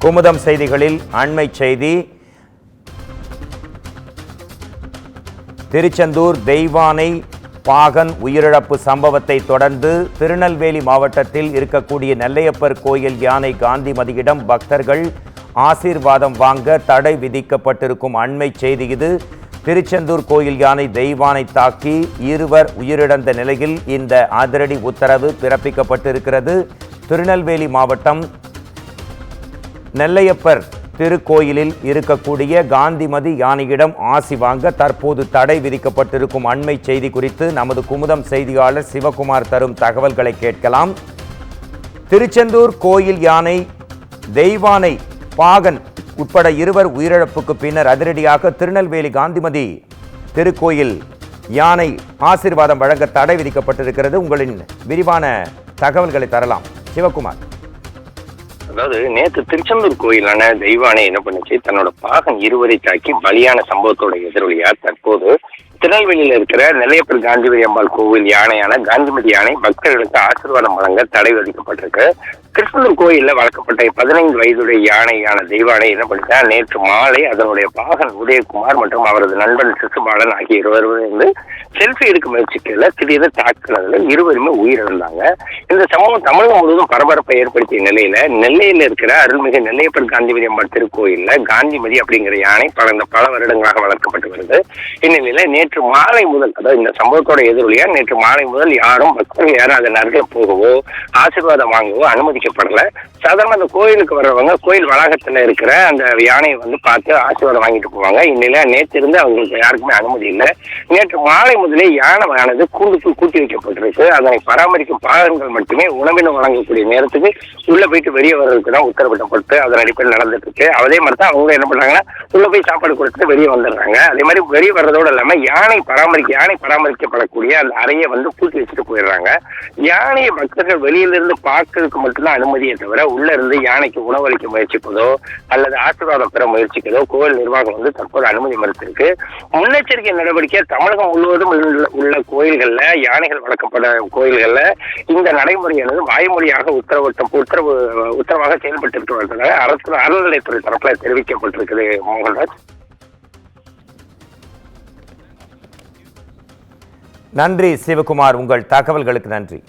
குமுதம் செய்திகளில் அண்மை செய்தி. திருச்செந்தூர் தெய்வானை பாகன் உயிரிழப்பு சம்பவத்தை தொடர்ந்து திருநெல்வேலி மாவட்டத்தில் இருக்கக்கூடிய நெல்லையப்பர் கோயில் யானை காந்திமதியிடம் பக்தர்கள் ஆசீர்வாதம் வாங்க தடை விதிக்கப்பட்டிருக்கும் அண்மை செய்தி இது. திருச்செந்தூர் கோயில் யானை தெய்வானை தாக்கி இருவர் உயிரிழந்த நிலையில் இந்த அதிரடி உத்தரவு பிறப்பிக்கப்பட்டிருக்கிறது. திருநெல்வேலி மாவட்டம் நெல்லையப்பர் திருக்கோயிலில் இருக்கக்கூடிய காந்திமதி யானையிடம் ஆசி வாங்க தற்போது தடை விதிக்கப்பட்டிருக்கும் அண்மை செய்தி குறித்து நமது குமுதம் செய்தியாளர் சிவகுமார் தரும் தகவல்களை கேட்கலாம். திருச்செந்தூர் கோயில் யானை தெய்வானை பாகன் உட்பட இருவர் உயிரிழப்புக்கு பின்னர் அதிரடியாக திருநெல்வேலி காந்திமதி திருக்கோயில் யானை ஆசீர்வாதம் வழங்க தடை விதிக்கப்பட்டிருக்கிறது. உங்களின் விரிவான தகவல்களை தரலாம் சிவகுமார். அதாவது நேற்று திருச்செந்தூர் கோயிலான தெய்வானை என்ன பண்ணுச்சு, தன்னோட பாகன் இருவரை தாக்கி பலியான சம்பவத்தோட எதிரொலியா தற்போது திருநெல்வேலியில் இருக்கிற நெல்லையப்பர் காந்திமதி அம்பாள் கோவில் யானையான காந்திமதி யானை பக்தர்களுக்கு ஆசீர்வாதம் வழங்க தடை விதிக்கப்பட்டிருக்கு. திருச்செந்தூர் கோயிலில் வளர்க்கப்பட்ட 15 வயதுடைய யானையான தெய்வானை என்ன பண்ணிட்டா, நேற்று மாலை அதனுடைய பாகன் உதயகுமார் மற்றும் அவரது நண்பன் சிசுபாலன் ஆகிய இருவரும் செல்ஃபி எடுக்க முயற்சிக்கல திடீர்னு தாக்குனதுல இருவருமே உயிரிழந்தாங்க. இந்த சம்பவம் தமிழகம் முழுவதும் பரபரப்பை ஏற்படுத்திய நிலையில நெல்லையில இருக்கிற அருள்மிகு நெல்லையப்பர் காந்திமதி அம்பாள் திருக்கோயில்ல காந்திமதி அப்படிங்கிற யானை பல வருடங்களாக வளர்க்கப்பட்டு வருது. இந்நிலையில நேற்று மாலை முதல், அதாவது இந்த சம்பவத்தோட எதிரொலியா நேற்று மாலை முதல் பக்தர்கள் யாரும் அதன் அருகில் போகவோ ஆசீர்வாதம் வாங்கவோ அனுமதிக்கப்படல. சாதாரண அந்த கோயிலுக்கு வர்றவங்க கோயில் வளாகத்துல இருக்கிற அந்த யானையை பார்த்து ஆசீர்வாதம் வாங்கிட்டு போவாங்க. இந்நிலையில நேற்று இருந்து அவங்களுக்கு யாருக்குமே அனுமதி இல்லை. நேற்று மாலை முதலே யானையானது கூண்டுக்குள் கூட்டி வைக்கப்பட்டிருக்கு. அதனை பராமரிக்கும் பாகன்கள் மட்டுமே உணவினம் வழங்கக்கூடிய நேரத்துக்கு உள்ள போயிட்டு வெளியே வர்றதுக்கு தான் உத்தரவிடப்பட்டு அதன் அடிப்படையில் நடந்துட்டு இருக்கு. அதே மாதிரி தான் அவங்க என்ன பண்றாங்கன்னா உள்ள போய் சாப்பாடு கொடுத்துட்டு வெளியே வந்துடுறாங்க. அதே மாதிரி வெளியே வர்றதோடு இல்லாம யானை பராமரிக்கப்படக்கூடிய அந்த அறையை பூட்டி வச்சுட்டு போயிடுறாங்க. யானையை பக்தர்கள் வெளியிலிருந்து பார்க்கறதுக்கு மட்டும்தான் அனுமதியை தவிர உள்ள இருந்து யானைக்கு உணவளிக்க முயற்சிப்பதோ அல்லது ஆசீர்வாதம் பெற முயற்சிக்கிறதோ கோயில் நிர்வாகம் தற்போது அனுமதி மறுத்திருக்கு. முன்னெச்சரிக்கை நடவடிக்கை தமிழகம் முழுவதும் உள்ள கோயில்கள்ல யானைகள் வளர்க்கப்பட கோயில்கள்ல இந்த நடைமுறையானது வாய்மொழியாக உத்தரவாக செயல்பட்டு வருவதாக அறநிலையத்துறை தரப்புல தெரிவிக்கப்பட்டிருக்குது. மோகன்ராஜ், நன்றி சிவகுமார், உங்கள் தகவல்களுக்கு நன்றி.